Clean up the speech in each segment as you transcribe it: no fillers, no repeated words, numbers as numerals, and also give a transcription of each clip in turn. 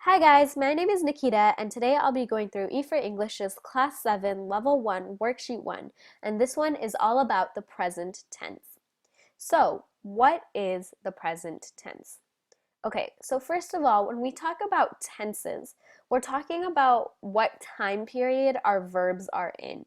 Hi guys, my name is Nikita and today I'll be going through E for English's Class 7 Level 1 Worksheet 1, and this one is all about the present tense. So, what is the present tense? Okay, so first of all, when we talk about tenses, we're talking about what time period our verbs are in.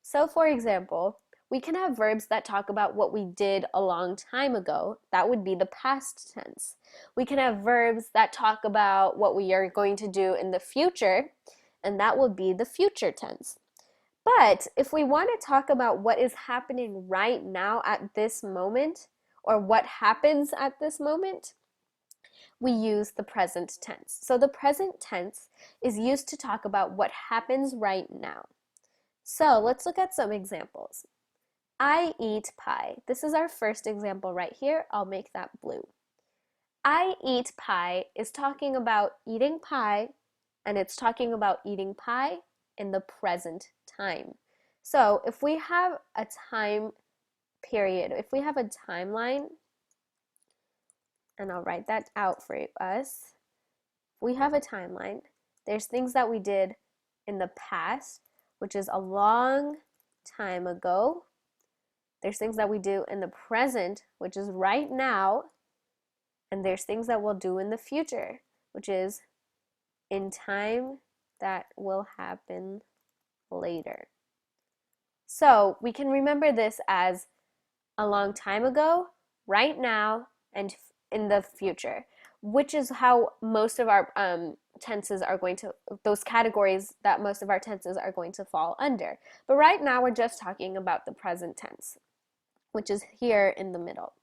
So, for example, we can have verbs that talk about what we did a long time ago. That would be the past tense. We can have verbs that talk about what we are going to do in the future, and that would be the future tense. But if we want to talk about what is happening right now at this moment, or what happens at this moment, we use the present tense. So the present tense is used to talk about what happens right now. So let's look at some examples. I eat pie. This is our first example right here. I'll make that blue. I eat pie is talking about eating pie, and it's talking about eating pie in the present time. So if we have a time period, if we have a timeline, and I'll write that out for us. If we have a timeline, there's things that we did in the past, which is a long time ago. There's things that we do in the present, which is right now. And there's things that we'll do in the future, which is in time that will happen later. So we can remember this as a long time ago, right now, and in the future, which is how most of our tenses are going to, those categories that most of our tenses are going to fall under. But right now we're just talking about the present tense, which is here in the middle.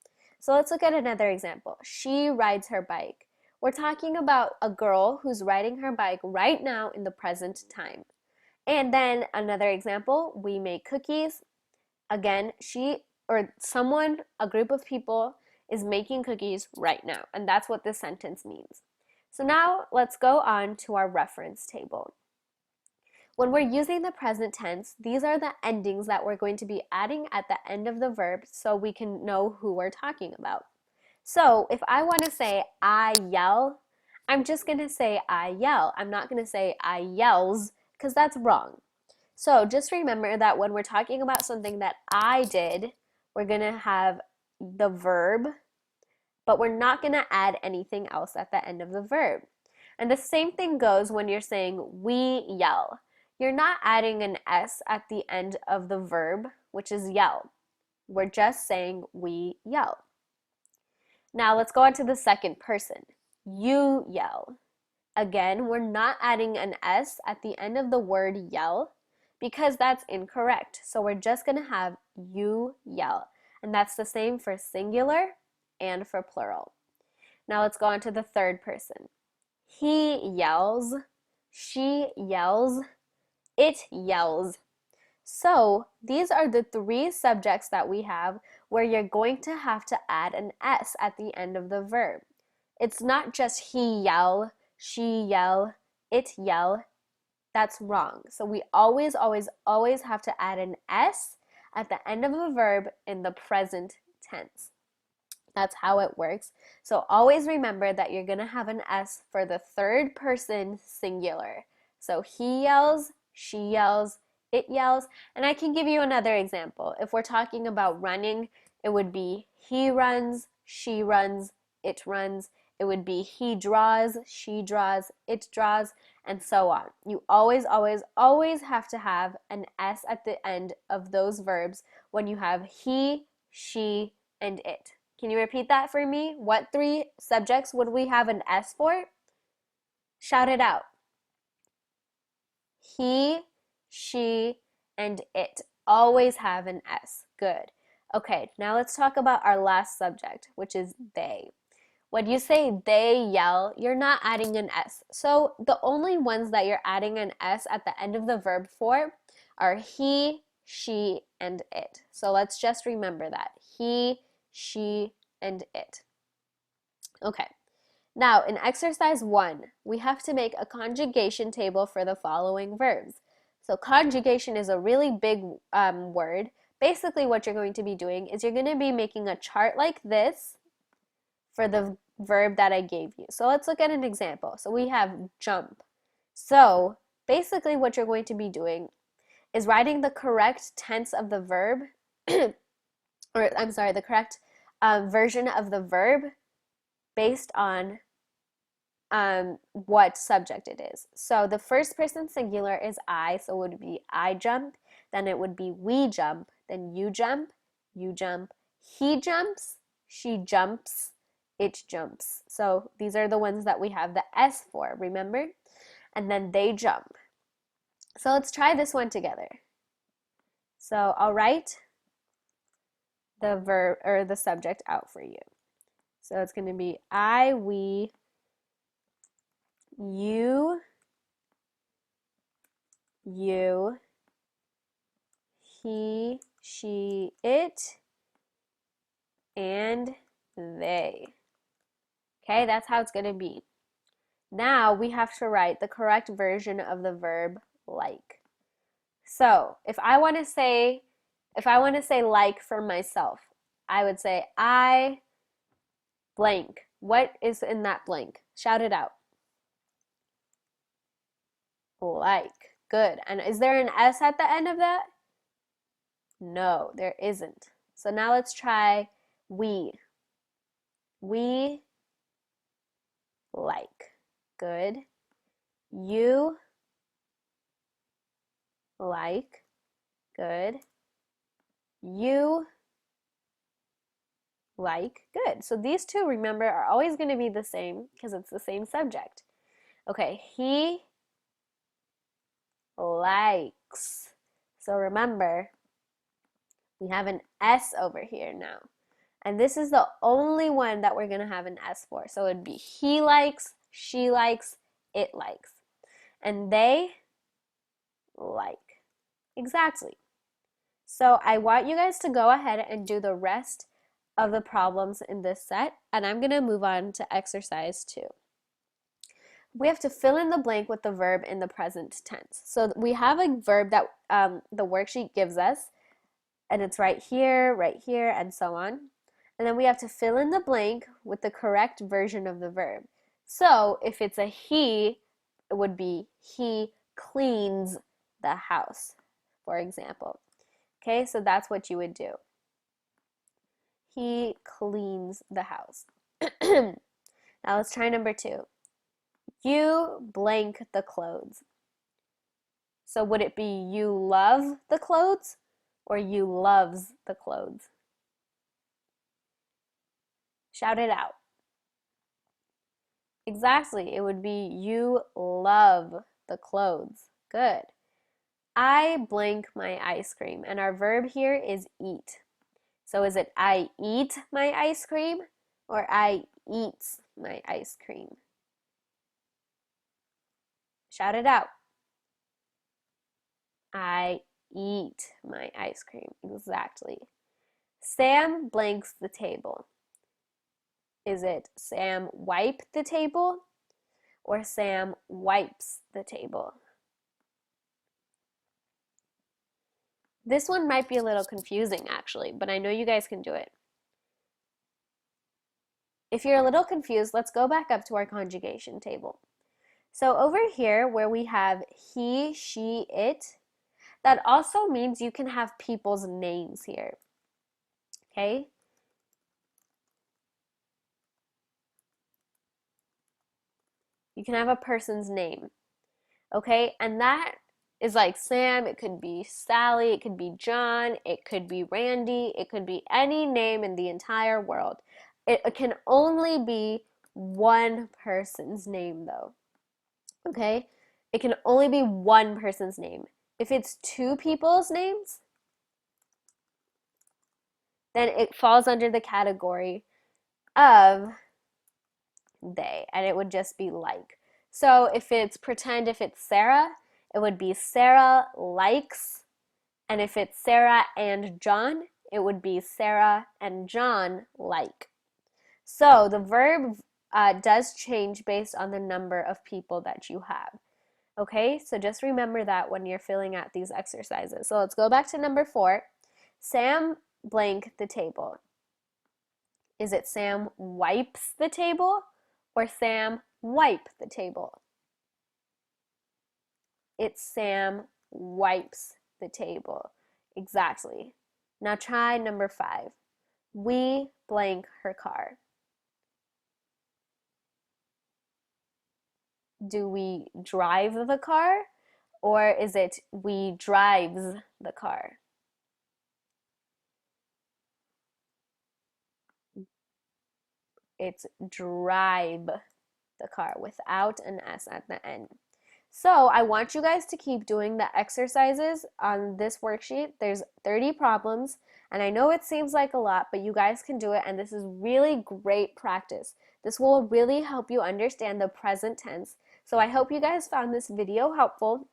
So let's look at another example. She rides her bike. We're talking about a girl who's riding her bike right now in the present time. And then another example, we make cookies. Again, she or someone, a group of people, is making cookies right now. And that's what this sentence means. So now let's go on to our reference table. When we're using the present tense, these are the endings that we're going to be adding at the end of the verb so we can know who we're talking about. So if I want to say I yell, I'm just going to say I yell. I'm not going to say I yells because that's wrong. So just remember that when we're talking about something that I did, we're going to have the verb, but we're not going to add anything else at the end of the verb. And the same thing goes when you're saying we yell. You're not adding an S at the end of the verb, which is yell. We're just saying we yell. Now let's go on to the second person. You yell. Again, we're not adding an S at the end of the word yell because that's incorrect. So we're just going to have you yell. And that's the same for singular and for plural. Now let's go on to the third person. He yells. She yells. It yells. So these are the three subjects that we have where you're going to have to add an S at the end of the verb. It's not just he yell, she yell, it yell. That's wrong. So we always have to add an S at the end of a verb in the present tense. That's how it works. So always remember that you're going to have an S for the third person singular. So he yells, she yells, it yells. And I can give you another example. If we're talking about running, it would be he runs, she runs, it runs. It would be he draws, she draws, it draws, and so on. You always have to have an S at the end of those verbs when you have he, she, and it. Can you repeat that for me? What three subjects would we have an S for? Shout it out. He, she, and it. Always have an S. Good. Okay, now let's talk about our last subject, which is they. When you say they yell, you're not adding an S. So the only ones that you're adding an S at the end of the verb for are he, she, and it. So let's just remember that. He, she, and it. Okay. Now, in exercise 1, we have to make a conjugation table for the following verbs. So conjugation is a really big word. Basically, what you're going to be doing is you're going to be making a chart like this for the verb that I gave you. So let's look at an example. So we have jump. So basically what you're going to be doing is writing the correct tense of the verb, or I'm sorry, the correct version of the verb based on what subject it is. So the first person singular is I, so it would be I jump, then it would be we jump, then you jump, he jumps, she jumps, it jumps. So these are the ones that we have the S for, remember? And then they jump. So let's try this one together. So I'll write the verb or the subject out for you. So it's going to be I, we, you, he, she, it, and they. Okay, that's how it's going to be. Now we have to write the correct version of the verb like. So if I want to say like for myself, I would say I blank. What is in that blank? Shout it out. Like. Good. And is there an S at the end of that? No, there isn't. So now let's try we. We like. Good. You like. Good. You like. Good. So these two, remember, are always going to be the same because it's the same subject. Okay, he likes. So remember, we have an S over here now. And this is the only one that we're going to have an S for. So it'd be he likes, she likes, it likes. And they like. Exactly. So I want you guys to go ahead and do the rest of the problems in this set. And I'm going to move on to exercise 2. We have to fill in the blank with the verb in the present tense. So we have a verb that the worksheet gives us, and it's right here, and so on. And then we have to fill in the blank with the correct version of the verb. So if it's a he, it would be he cleans the house, for example. Okay, so that's what you would do. He cleans the house. Now let's try number 2. You blank the clothes. So would it be you love the clothes or you loves the clothes? Shout it out. Exactly. It would be you love the clothes. Good. I blank my ice cream, and our verb here is eat. So is it I eat my ice cream or I eats my ice cream? Shout it out. I eat my ice cream. Exactly. Sam blanks the table. Is it Sam wipe the table or Sam wipes the table? This one might be a little confusing actually, but I know you guys can do it. If you're a little confused, let's go back up to our conjugation table. So over here where we have he, she, it, that also means you can have people's names here. Okay? You can have a person's name. Okay? And that is like Sam, it could be Sally, it could be John, it could be Randy, it could be any name in the entire world. It can only be one person's name though. Okay? It can only be one person's name. If it's two people's names, then it falls under the category of they, and it would just be like. So if it's pretend, if it's Sarah, it would be Sarah likes, and if it's Sarah and John, it would be Sarah and John like. So the verb does change based on the number of people that you have. Okay, so just remember that when you're filling out these exercises. So let's go back to number 4. Sam blank the table. Is it Sam wipes the table or Sam wipe the table? It's Sam wipes the table. Exactly. Now try number 5. We blank her car. Do we drive the car or is it we drives the car? It's drive the car without an S at the end. So I want you guys to keep doing the exercises on this worksheet. There's 30 problems, and I know it seems like a lot, but you guys can do it, and this is really great practice. This will really help you understand the present tense. So I hope you guys found this video helpful.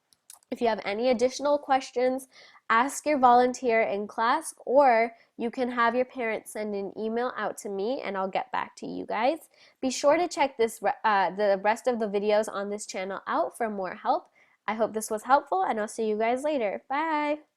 If you have any additional questions, ask your volunteer in class, or you can have your parents send an email out to me and I'll get back to you guys. Be sure to check the rest of the videos on this channel out for more help. I hope this was helpful and I'll see you guys later. Bye!